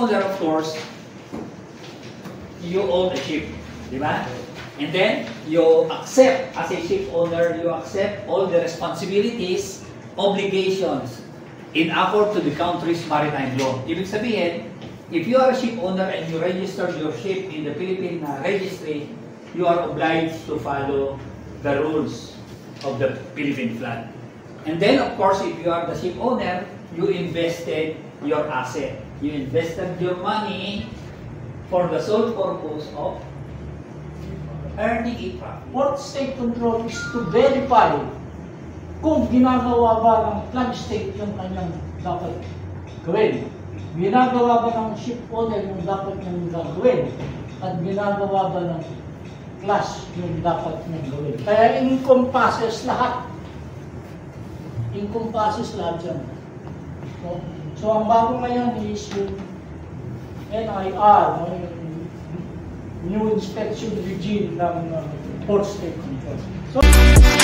owner, of course, you own a ship, di ba? And then, you accept, as a ship owner, you accept all the responsibilities, obligations, in accord to the country's maritime law. Ibig sabihin, if you are a ship owner and you register your ship in the Philippine registry, you are obliged to follow the rules of the Philippine flag. And then, of course, if you are the ship owner, you invested your asset. You invested your money for the sole purpose of earning a profit. Port state control is to verify kung ginagawa ba ng flag state yung kanyang dapat gawin. Ginagawa ba ng ship owner yung dapat niyang gawin? At ginagawa ba ng class yung dapat niyang gawin? Kaya encompasses lahat. Encompasses lahat yan. So ang bago ngayon is yung NIR, new inspection regime ng port state control. So,